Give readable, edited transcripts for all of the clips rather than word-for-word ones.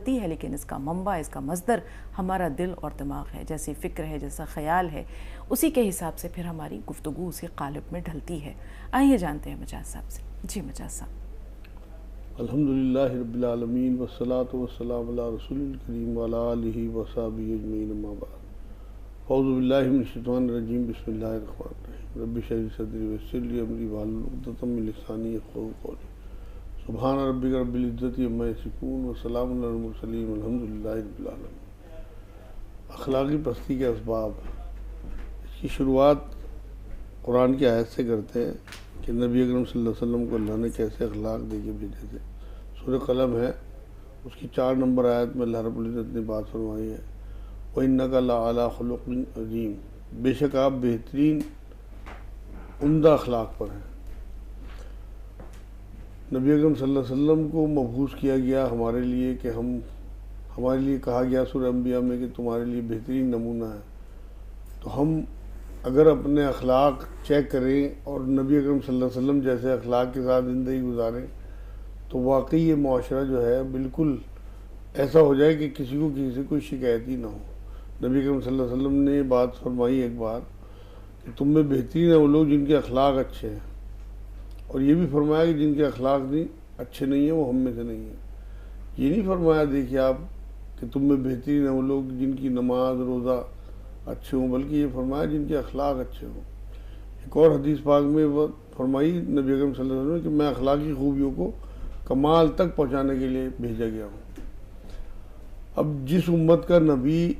ढलती है, लेकिन इसका मंबा, इसका मस्दर हमारा दिल और दिमाग है। जैसी फ़िक्र है, जैसा ख्याल है, उसी के हिसाब से फिर हमारी गुफ्तगू उसी क़ालिब में ढलती है। आइए जानते हैं मजाज साहब से। जी मजाज साहब। अल्हम्दुलिल्लाहि रब्बिल आलमीन वस्सलातु वस्सलामु अला रसूलिल करीम व अला आलिहि व सहबिहि अजमईन, अम्मा बाद। औज़ु बिल्लाहि मिनश शैतानिर रजीम, बिस्मिल्लाहिर रहमानिर रहीम। रब्बि इश्रह सदरी वयस्सिर ली अमरी वहलुल उक़दतम मिन लिसानी यफ़क़हू क़ौली। सुब्हान रब्बिका रब्बिल इज़्ज़ति अम्मा यसिफ़ून व सलामुन अलल मुरसलीन वल्हम्दुलिल्लाहि रब्बिल आलमीन। अखलाकी पस्ती के असबाब, इसकी शुरुआत कुरान की आयत से करते हैं कि नबी अकरम सल्लल्लाहु अलैहि वसल्लम को अल्लाह ने कैसे अखलाक दे के भेजे थे। सूरह कलम है, उसकी 4 नंबर आयत में अल्लाह रब्बुल इज़्ज़त ने बात फरमाई है, व इन्नका लअला खुलुक़िन अज़ीम, बेशक आप बेहतरीन उम्दा अखलाक पर हैं। नबी अकरम सल्लल्लाहु अलैहि वसल्लम को मबूस किया गया हमारे लिए कि हमारे लिए कहा गया सूरह अंबिया में कि तुम्हारे लिए बेहतरीन नमूना है। तो हम अगर अपने अखलाक चेक करें और नबी अकरम सल्लल्लाहु अलैहि वसल्लम जैसे अखलाक के साथ ज़िंदगी गुजारें तो वाकई ये माशरा जो है बिल्कुल ऐसा हो जाए कि किसी को किसी से कोई शिकायत ही ना हो। नबी अकरम सल्लल्लाहु अलैहि वसल्लम ने बात फरमाई एक बार कि तुम में बेहतरीन है वो लोग जिनके अखलाक अच्छे हैं, और ये भी फरमाया कि जिनके अखलाक नहीं अच्छे नहीं हैं वो हम में से नहीं है। ये नहीं फरमाया देखिए आप कि तुम में बेहतरीन है वो लोग जिनकी नमाज रोज़ा अच्छे हों, बल्कि ये फरमाया जिनके अखलाक अच्छे हों। एक और हदीस पाक में वो फरमाई नबी अकरम सल्लल्लाहु अलैहि वसल्लम कि मैं अखलाकी खूबियों को कमाल तक पहुँचाने के लिए भेजा गया हूँ। अब जिस उम्मत का नबी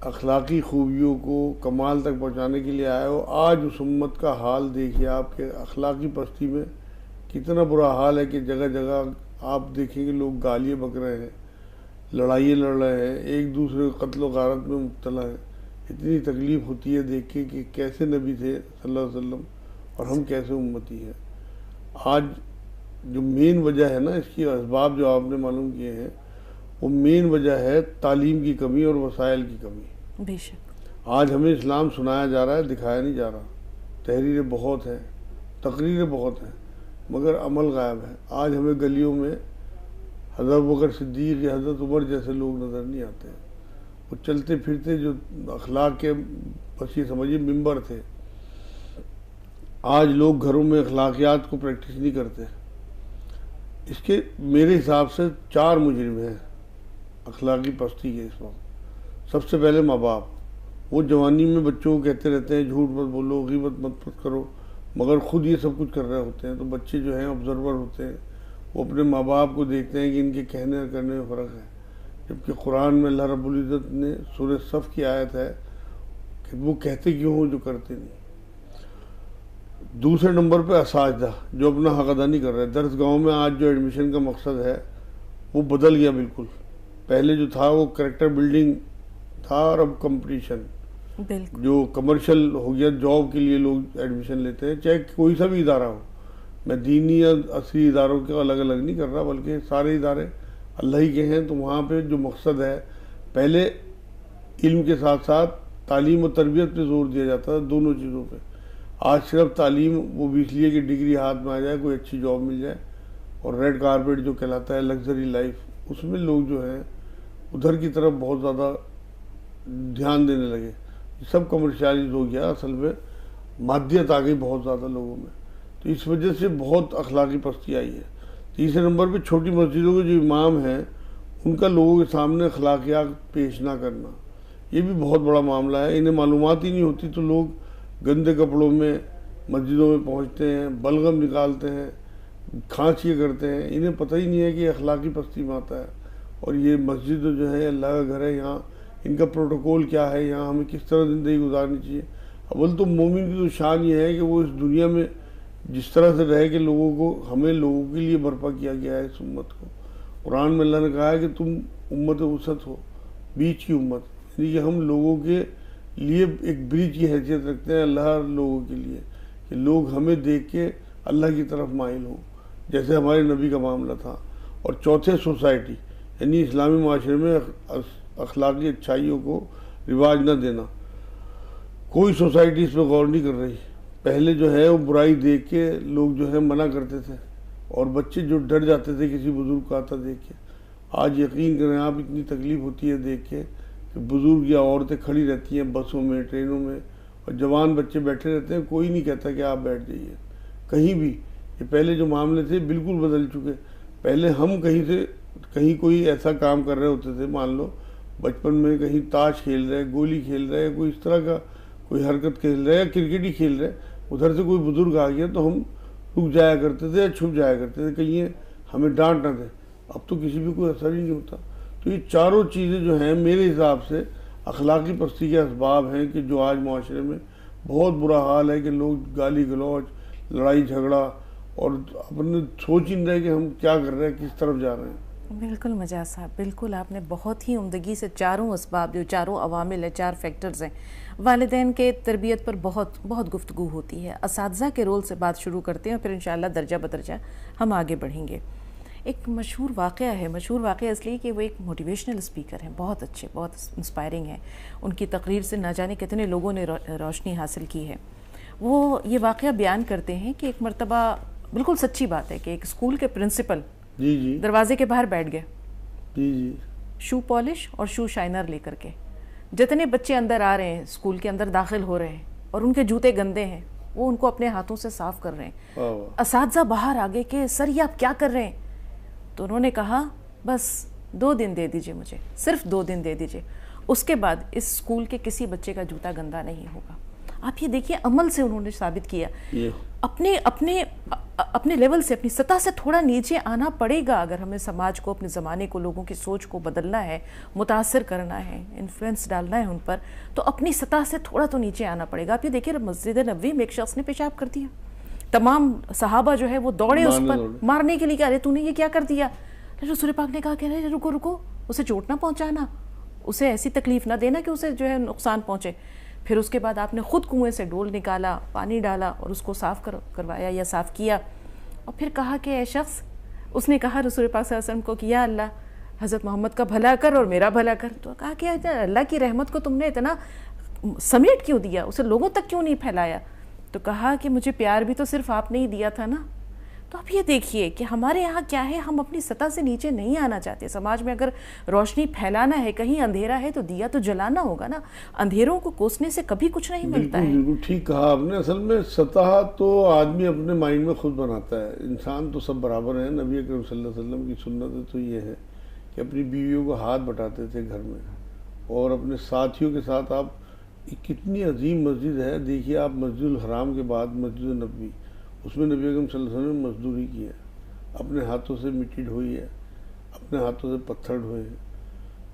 अखलाकी खूबियों को कमाल तक पहुँचाने के लिए आया हो, आज उस उम्मत का हाल देखिए आपके अखलाकी पस्ती में कितना बुरा हाल है कि जगह जगह आप देखेंगे लोग गालियाँ बक रहे हैं, लड़ाइयाँ लड़ रहे हैं, एक दूसरे को कत्ल व गारत में मुब्तला है। इतनी तकलीफ़ होती है देख के कि कैसे नबी थे सल्लल्लाहु अलैहि वसल्लम और हम कैसे उम्मती हैं। आज जो मेन वजह है ना, इसकी असबाब जो आपने मालूम किए हैं, वो मेन वजह है तालीम की कमी और वसाइल की कमी। बेशक आज हमें इस्लाम सुनाया जा रहा है, दिखाया नहीं जा रहा। तहरीरें बहुत हैं, तकरीरें बहुत हैं, मगर अमल गायब है। आज हमें गलियों में हज़रत बकर सिद्दीक़ या हज़रत उमर जैसे लोग नज़र नहीं आते हैं। वो चलते फिरते जो अखलाक के बस ये समझिए मिंबर थे। आज लोग घरों में अखलाकियात को प्रैक्टिस नहीं करते। इसके मेरे हिसाब से 4 मुजरिम हैं अखलाकी पस्ती के इस वक्त। सबसे पहले माँ बाप, वो जवानी में बच्चों को कहते रहते हैं झूठ मत बोलो, ग़ीबत मत करो, मगर ख़ुद ये सब कुछ कर रहे होते हैं। तो बच्चे जो हैं ऑब्जर्वर होते हैं, वो अपने माँ बाप को देखते हैं कि इनके कहने और करने में फ़र्क है। जबकि कुरान में अल्लाह रब्बुल इज़्ज़त ने सूरह सफ़ की आयत है कि वो कहते क्यों हो जो करते नहीं। दूसरे नंबर पे असातिज़ा जो अपना हक़ अदा नहीं कर रहे। दरसगाहों में आज जो एडमिशन का मकसद है वो बदल गया बिल्कुल। पहले जो था वो करैक्टर बिल्डिंग था और अब कंपटीशन, जो कमर्शियल हो गया। जॉब के लिए लोग एडमिशन लेते हैं, चाहे कोई सा भी इदारा हो। मैं दीनी या असली इदारों के अलग अलग नहीं कर रहा, बल्कि सारे इदारे अल्लाह ही के हैं। तो वहाँ पे जो मकसद है, पहले इल्म के साथ साथ तालीम और तरबियत पे जोर दिया जाता था, दोनों चीज़ों पे। आज सिर्फ तालीम वो भी इसलिए कि डिग्री हाथ में आ जाए, कोई अच्छी जॉब मिल जाए, और रेड कारपेट जो कहलाता है लग्जरी लाइफ, उसमें लोग जो हैं उधर की तरफ बहुत ज़्यादा ध्यान देने लगे। सब कमर्शियलाइज हो गया, असल में मादियत आ गई बहुत ज़्यादा लोगों में। तो इस वजह से बहुत अखलाकी पस्ती आई है। तीसरे नंबर पे छोटी मस्जिदों के जो इमाम हैं उनका लोगों के सामने अखलाकियात पेश ना करना, ये भी बहुत बड़ा मामला है। इन्हें मालूमात ही नहीं होती तो लोग गंदे कपड़ों में मस्जिदों में पहुंचते हैं, बलगम निकालते हैं, खांसियाँ करते हैं। इन्हें पता ही नहीं है कि अखलाकी पस्ती में आता है। और ये मस्जिद जो है अल्लाह का घर है, यहाँ इनका प्रोटोकॉल क्या है, यहाँ हमें किस तरह ज़िंदगी गुजारनी चाहिए। अव्वल तो मोमिन की तो शान ये है कि वो इस दुनिया में जिस तरह से रहे कि लोगों को, हमें लोगों के लिए बर्पा किया गया है इस उम्मत को। कुरान में अल्लाह ने कहा है कि तुम उम्मत वसत हो, बीच की उम्मत, यानी कि हम लोगों के लिए एक ब्रिज की हैसियत रखते हैं अल्लाह लोगों के लिए, कि लोग हमें देख के अल्लाह की तरफ माइल हों, जैसे हमारे नबी का मामला था। और चौथे सोसाइटी, यानी इस्लामी माशरे में अखलाकी अच्छाइयों को रिवाज न देना। कोई सोसाइटी इस पर गौर नहीं कर रही। पहले जो है वो बुराई देख के लोग जो है मना करते थे, और बच्चे जो डर जाते थे किसी बुजुर्ग का आता देख के। आज यकीन करें आप, इतनी तकलीफ होती है देख के कि बुज़ुर्ग या औरतें खड़ी रहती हैं बसों में, ट्रेनों में, और जवान बच्चे बैठे रहते हैं, कोई नहीं कहता कि आप बैठ जाइए कहीं भी। ये पहले जो मामले थे बिल्कुल बदल चुके। पहले हम कहीं से कहीं कोई ऐसा काम कर रहे होते थे, मान लो बचपन में कहीं ताश खेल रहे, गोली खेल रहे, कोई इस तरह का कोई हरकत खेल रहे या क्रिकेट ही खेल रहे, उधर से कोई बुज़ुर्ग आ गया तो हम रुक जाया करते थे या छुप जाया करते थे, कहीं हमें डांट ना दे। अब तो किसी भी कोई असर ही नहीं होता। तो ये चारों चीज़ें जो हैं मेरे हिसाब से अखलाकी पस्ती के असबाब हैं कि जो आज माशरे में बहुत बुरा हाल है कि लोग गाली गलौज, लड़ाई झगड़ा, और अपने सोच ही नहीं रहे कि हम क्या कर रहे हैं, किस तरफ जा रहे हैं। बिल्कुल मजाज साहब, बिल्कुल आपने बहुत ही उम्दगी से चारों असबाब, जो चारों अवामिल है, 4 फैक्टर्स हैं, वालिदैन के तरबियत पर बहुत बहुत गुफ्तगू होती है। असातिज़ा के रोल से बात शुरू करते हैं और फिर इंशाअल्लाह दर्जा बदर्जा हम आगे बढ़ेंगे। एक मशहूर वाक़या है, मशहूर वाक़या इसलिए कि वो एक मोटिवेशनल स्पीकर हैं, बहुत अच्छे, बहुत इंस्पायरिंग हैं। उनकी तकरीर से ना जाने कितने लोगों ने रोशनी हासिल की है। वो ये वाक़या बयान करते हैं कि एक मरतबा, बिल्कुल सच्ची बात है, कि एक स्कूल के प्रिंसिपल जी दरवाजे के बाहर बैठ गए, जी शू पॉलिश और शू शाइनर लेकर के। जितने बच्चे अंदर आ रहे हैं, स्कूल के अंदर दाखिल हो रहे हैं और उनके जूते गंदे हैं, वो उनको अपने हाथों से साफ कर रहे हैं। असातिज़ा बाहर आ गए कि सर ये आप क्या कर रहे हैं? तो उन्होंने कहा बस 2 दिन दे दीजिए मुझे, सिर्फ 2 दिन दे दीजिए, उसके बाद इस स्कूल के किसी बच्चे का जूता गंदा नहीं होगा। आप ये देखिए, अमल से उन्होंने साबित किया। अपने अपने अपने लेवल से, अपनी सतह से थोड़ा नीचे आना पड़ेगा अगर हमें समाज को, अपने ज़माने को, लोगों की सोच को बदलना है, मुतासर करना है, इन्फ्लुएंस डालना है उन पर, तो अपनी सतह से थोड़ा तो नीचे आना पड़ेगा। आप ये देखिए, मस्जिद नबवी में एक शख्स ने पेशाब कर दिया, तमाम सहाबा जो है वो दौड़े उस पर मारने के लिए, कि अरे तूने ये क्या कर दिया? रसूल पाक ने कहा कि अरे रुको रुको, उसे चोट ना पहुंचाना, उसे ऐसी तकलीफ ना देना कि उसे जो है नुकसान पहुंचे। फिर उसके बाद आपने खुद कुएं से डोल निकाला, पानी डाला और उसको साफ़ करवाया या साफ़ किया, और फिर कहा कि ऐ शख्स, उसने कहा रसूल पाक सल्लल्लाहु अलैहि वसल्लम को कि या अल्लाह, हज़रत मोहम्मद का भला कर और मेरा भला कर। तो कहा कि अल्लाह की रहमत को तुमने इतना समेट क्यों दिया, उसे लोगों तक क्यों नहीं फैलाया? तो कहा कि मुझे प्यार भी तो सिर्फ आपने ही दिया था ना। तो आप ये देखिए कि हमारे यहाँ क्या है, हम अपनी सतह से नीचे नहीं आना चाहते। समाज में अगर रोशनी फैलाना है, कहीं अंधेरा है तो दिया तो जलाना होगा ना, अंधेरों को कोसने से कभी कुछ नहीं मिलता है। बिल्कुल ठीक कहा आपने। असल में सतह तो आदमी अपने माइंड में खुद बनाता है, इंसान तो सब बराबर हैं। नबी अकरम सल्लल्लाहु अलैहि वसल्लम की सुन्नत तो ये है कि अपनी बीवियों को हाथ बटाते थे घर में, और अपने साथियों के साथ। आप कितनी अजीम मस्जिद है, देखिए आप, मस्जिदुल हराम के बाद मस्जिद नबवी, उसमें नबी अकरम सल्लल्लाहु अलैहि वसल्लम ने मजदूरी की है, अपने हाथों से मिट्टी ढोई है, अपने हाथों से पत्थर ढोए हैं।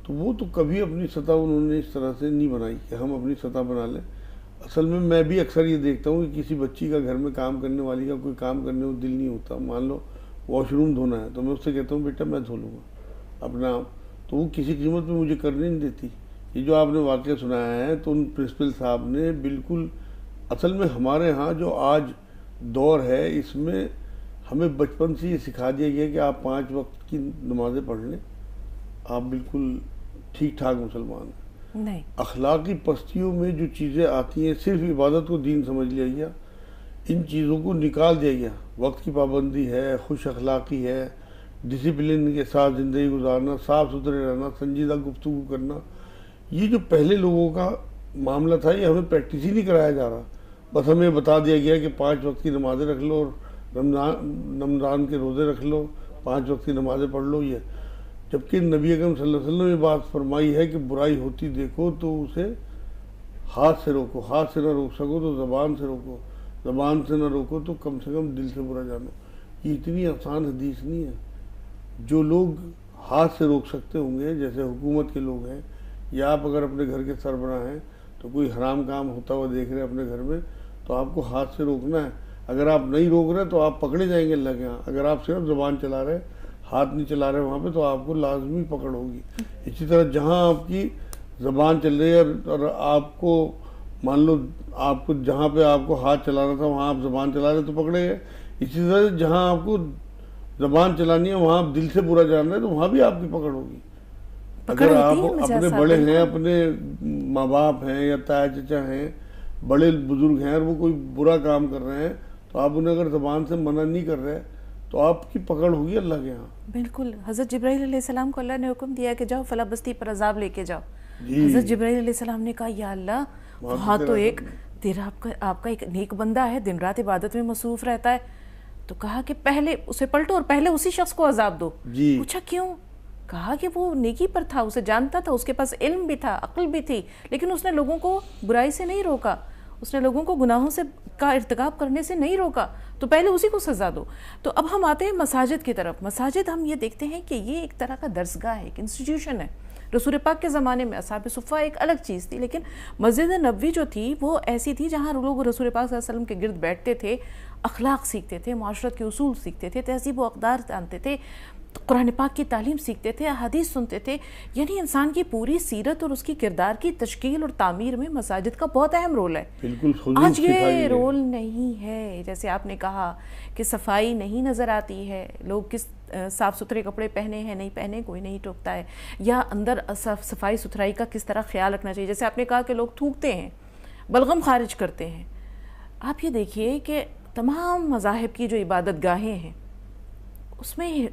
तो वो तो कभी अपनी सतह उन्होंने इस तरह से नहीं बनाई कि हम अपनी सतह बना लें। असल में मैं भी अक्सर ये देखता हूँ कि किसी बच्ची का, घर में काम करने वाली का कोई काम करने को दिल नहीं होता, मान लो वॉशरूम धोना है, तो मैं उससे कहता हूँ बेटा मैं धो लूँगा अपना आप, तो वो किसी कीमत पे मुझे करने नहीं देती। ये जो आपने वाक़या सुनाया है, तो उन प्रिंसिपल साहब ने बिल्कुल, असल में हमारे यहाँ जो आज दौर है, इसमें हमें बचपन से ये सिखा दिया गया कि आप 5 वक्त की नमाज़ें पढ़ लें, आप बिल्कुल ठीक ठाक मुसलमान हैं। नहीं, अखलाकी पस्तियों में जो चीज़ें आती हैं, सिर्फ इबादत को दीन समझ लिया गया, इन चीज़ों को निकाल दिया गया। वक्त की पाबंदी है, खुश अखलाकी है, डिसिप्लिन के साथ ज़िंदगी गुजारना, साफ़ सुथरे रहना, संजीदा गुफ्तगू करना, ये जो पहले लोगों का मामला था, ये हमें प्रैक्टिस ही नहीं कराया जा रहा। बस हमें बता दिया गया कि 5 वक्त की नमाज़ें रख लो और रमज़ान के रोज़े रख लो, 5 वक्त की नमाज़ें पढ़ लो। ये जबकि नबी अकरम सल्लल्लाहु अलैहि वसल्लम ने बात फरमाई है कि बुराई होती देखो तो उसे हाथ से रोको, हाथ से ना रोक सको तो ज़बान से रोको, ज़बान से ना रोको तो कम से कम दिल से बुरा जानो। ये इतनी आसान हदीस नहीं है। जो लोग हाथ से रोक सकते होंगे, जैसे हुकूमत के लोग हैं, या आप अगर अपने घर के सरबराह हैं तो कोई हराम काम होता हुआ देख रहे हैं अपने घर में, तो आपको हाथ से रोकना है। अगर आप नहीं रोक रहे तो आप पकड़े जाएंगे अल्लाह के यहाँ। अगर आप सिर्फ ज़बान चला रहे, हाथ नहीं चला रहे वहाँ पे, तो आपको लाजमी पकड़ होगी। इसी तरह जहाँ आपकी ज़बान चल रही है और आपको, मान लो आपको जहाँ पे आपको हाथ चलाना था वहाँ आप ज़बान चला रहे तो पकड़े गए। इसी तरह जहाँ आपको ज़बान चलानी है वहाँ आप दिल से बुरा जान रहे हैं तो वहाँ भी आपकी पकड़ होगी। अगर आप अपने बड़े हैं, अपने माँ बाप हैं या ताया चचा हैं, बड़े बुजुर्ग हैं, और वो कोई बुरा काम कर रहे हैं, तो आप उन्हें अगर ज़बान से मना नहीं कर रहे तो आपकी पकड़ होगी अल्लाह के यहाँ। बिल्कुल, हज़रत जिब्राइल अलैहिस्सलाम को अल्लाह ने हुक्म दिया कि जाओ फला बस्ती पर अज़ाब लेके जाओ। जी हज़रत जिब्राइल अलैहिस्सलाम ने कहा या अल्लाह, वहाँ वहाँ तो तो तेरा एक तेरा आपका एक नेक बंदा है, दिन रात इबादत में मसरूफ़ रहता है। तो कहा कि पहले उसे पलटो और पहले उसी शख्स को अज़ाब दो। जी पूछा क्यों? कहा कि वो नेकी पर था, उसे जानता था, उसके पास इल्म भी था, अक्ल भी थी, लेकिन उसने लोगों को बुराई से नहीं रोका, उसने लोगों को गुनाहों से का इर्तिकाब करने से नहीं रोका, तो पहले उसी को सज़ा दो। तो अब हम आते हैं मसाजिद की तरफ। मसाजिद हम ये देखते हैं कि ये एक तरह का दरसगाह है, एक इंस्टीट्यूशन है। रसूल पाक के ज़माने में असहाब सुफ़ा एक अलग चीज़ थी, लेकिन मस्जिद नबवी जो थी वो ऐसी थी जहाँ लोग रसूल पाक सल्लल्लाहु अलैहि वसल्लम के गिर्द बैठते थे, अखलाक सीखते थे, माशरत के उसूल सीखते थे, तहज़ीब व अक़दार जानते थे, कुरान पाक की तालीम सीखते थे, हदीस सुनते थे। यानी इंसान की पूरी सीरत और उसकी किरदार की तश्कील और तामीर में मसाजिद का बहुत अहम रोल है। बिल्कुल आज ये रोल नहीं है। जैसे आपने कहा कि सफाई नहीं नज़र आती है, लोग किस साफ़ सुथरे कपड़े पहने हैं नहीं पहने कोई नहीं टोकता है, या अंदर सफाई सुथराई का किस तरह ख्याल रखना चाहिए। जैसे आपने कहा कि लोग थूकते हैं, बलगम खारिज करते हैं। आप ये देखिए कि तमाम मज़ाहिब की जो इबादत गाहें हैं उसमें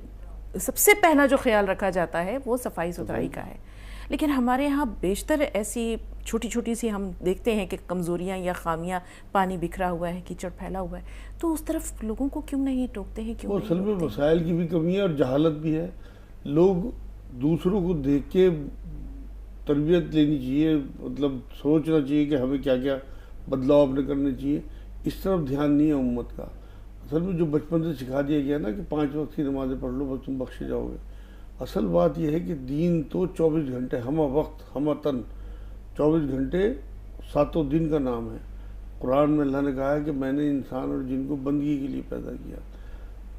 सबसे पहला जो ख्याल रखा जाता है वो सफाई सुथराई का है। लेकिन हमारे यहाँ बेशतर ऐसी छोटी छोटी सी हम देखते हैं कि कमज़ोरियाँ या खामियाँ, पानी बिखरा हुआ है, कीचड़ फैला हुआ है, तो उस तरफ लोगों को क्यों नहीं टोकते हैं, क्यों नहीं असल में टोकते हैं? वसाइल की भी कमी है और जहालत भी है। लोग दूसरों को देख के तरबियत लेनी चाहिए, मतलब सोचना चाहिए कि हमें क्या क्या बदलाव अपने करने चाहिए, इस तरफ ध्यान नहीं है उम्मत का। असल में जो बचपन से सिखा दिया गया ना कि 5 वक्त की नमाज़ें पढ़ लो बस तुम बख्शे जाओगे, असल बात यह है कि दीन तो 24 घंटे हम वक्त हम तन 24 घंटे 7 दिन का नाम है। कुरान में अल्लाह ने कहा है कि मैंने इंसान और जिन को बंदगी के लिए पैदा किया।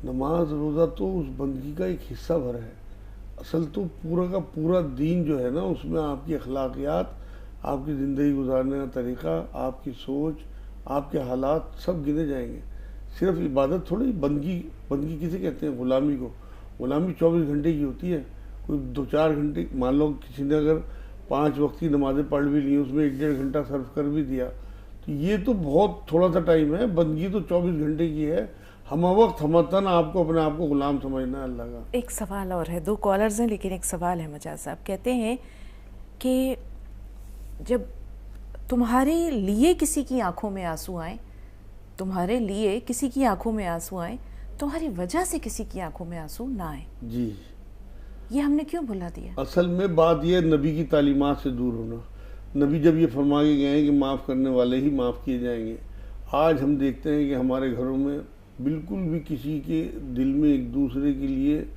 नमाज रोज़ा तो उस बंदगी का एक हिस्सा भर है। असल तो पूरा का पूरा दीन जो है ना, उसमें आपकी अखलाकियात, आपकी ज़िंदगी गुजारने का तरीक़ा, आपकी सोच, आपके हालात सब गिने जाएंगे। सिर्फ इबादत थोड़ी, बंदगी बंदगी किसे कहते हैं? ग़ुलामी को। ग़ुलामी 24 घंटे की होती है। कोई 2-4 घंटे, मान लो किसी ने अगर 5 वक्त की नमाज़ें पढ़ भी ली, उसमें 1-1.5 घंटा सर्व कर भी दिया, तो ये तो बहुत थोड़ा सा टाइम है। बंदगी तो 24 घंटे की है। हम वक्त हम तन आपको अपने आप को ग़ुलाम समझना है अल्लाह का। एक सवाल और है, 2 कॉलर्स हैं लेकिन एक सवाल है। मजाज साहब कहते हैं कि जब तुम्हारे लिए किसी की आंखों में आंसू आए, तुम्हारे लिए किसी की आंखों में आंसू आए, तुम्हारी वजह से किसी की आंखों में आंसू ना आए, जी, ये हमने क्यों भुला दिया? असल में बात यह नबी की तालीमात से दूर होना। नबी जब ये फरमा के गए हैं कि माफ़ करने वाले ही माफ़ किए जाएंगे, आज हम देखते हैं कि हमारे घरों में बिल्कुल भी किसी के दिल में एक दूसरे के लिए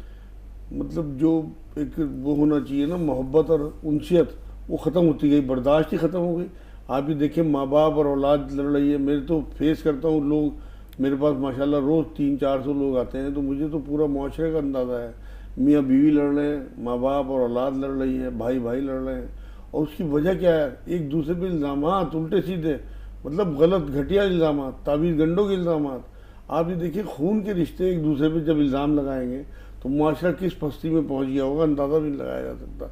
मतलब जो एक वो होना चाहिए ना, मोहब्बत और उनसियत, वो ख़त्म होती गई, बर्दाश्त ही ख़त्म हो गई। आप ये देखें, माँ बाप और औलाद लड़ रही है। मेरे तो फेस करता हूँ लोग, मेरे पास माशाल्लाह रोज़ 300-400 लोग आते हैं, तो मुझे तो पूरा मुआशरे का अंदाज़ा है। मियाँ बीवी लड़ रहे हैं, माँ बाप और औलाद लड़ रही है, भाई भाई लड़ रहे हैं, और उसकी वजह क्या है? एक दूसरे पे इल्ज़ामात उल्टे सीधे, मतलब गलत घटिया इल्ज़ामात, ताबीज़ गंडों के इल्ज़ामात। आप ये देखिए, खून के रिश्ते एक दूसरे पे जब इल्ज़ाम लगाएंगे तो मुआशरा किस पस्ती में पहुँच गया होगा, अंदाज़ा भी नहीं लगाया जा सकता।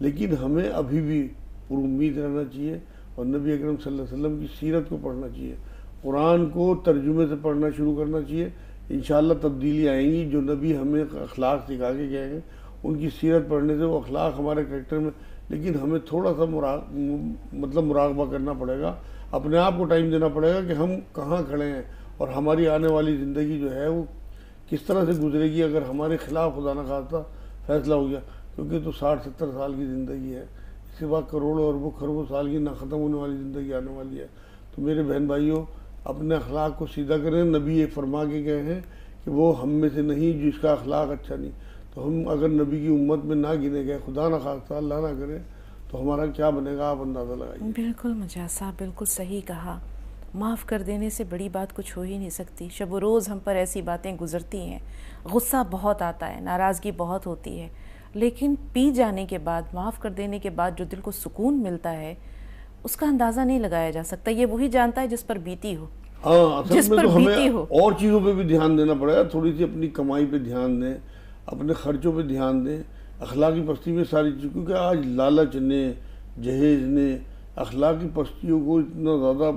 लेकिन हमें अभी भी पुरुम्मीद रहना चाहिए और नबी अकरम सल्लल्लाहु अलैहि वसल्लम की सीरत को पढ़ना चाहिए, कुरान को तर्जुमे से पढ़ना शुरू करना चाहिए। इंशाअल्लाह तब्दीली आएंगी। जो नबी हमें अखलाक सिखा के गए हैं, उनकी सीरत पढ़ने से वो अखलाक हमारे करैक्टर में, लेकिन हमें थोड़ा सा मुराकबा करना पड़ेगा, अपने आप को टाइम देना पड़ेगा कि हम कहाँ खड़े हैं और हमारी आने वाली ज़िंदगी जो है वो किस तरह से गुजरेगी अगर हमारे खिलाफ खुदा न खास्ता फैसला हो गया। क्योंकि तो 60-70 साल की ज़िंदगी है, इसके बाद करोड़ों अरबों खरबों साल की ना ख़त्म होने वाली ज़िंदगी आने वाली है। तो मेरे बहन भाइयों, अपने अखलाक को सीधा करें। नबी ये फरमा के गए हैं कि वो हम में से नहीं जिसका अखलाक अच्छा नहीं। तो हम अगर नबी की उम्मत में ना गिने गए, खुदा ना खास्ता अल्लाह ना करे, तो हमारा क्या बनेगा आप अंदाज़ा लगाइए। बिल्कुल मुजाहिद साहब, बिल्कुल सही कहा। माफ़ कर देने से बड़ी बात कुछ हो ही नहीं सकती। शब व रोज़ हम पर ऐसी बातें गुजरती हैं, गुस्सा बहुत आता है, नाराज़गी बहुत होती है, लेकिन पी जाने के बाद, माफ़ कर देने के बाद जो दिल को सुकून मिलता है उसका अंदाज़ा नहीं लगाया जा सकता। ये वही जानता है जिस पर बीती हो। हाँ, असल जिस में पर तो बीती हमें हो। और चीज़ों पे भी ध्यान देना पड़ेगा। थोड़ी सी अपनी कमाई पे ध्यान दें, अपने खर्चों पे ध्यान दें, अखलाकी पस्ती में सारी चीज़, क्योंकि आज लालच ने, जहेज ने अखलाकी पस्तियों को इतना ज़्यादा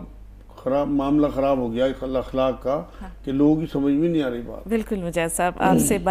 खराब मामला ख़राब हो गया अखलाक का कि लोगों की समझ में नहीं आ रही बात। बिल्कुल मुजाहिद साहब, आपसे बात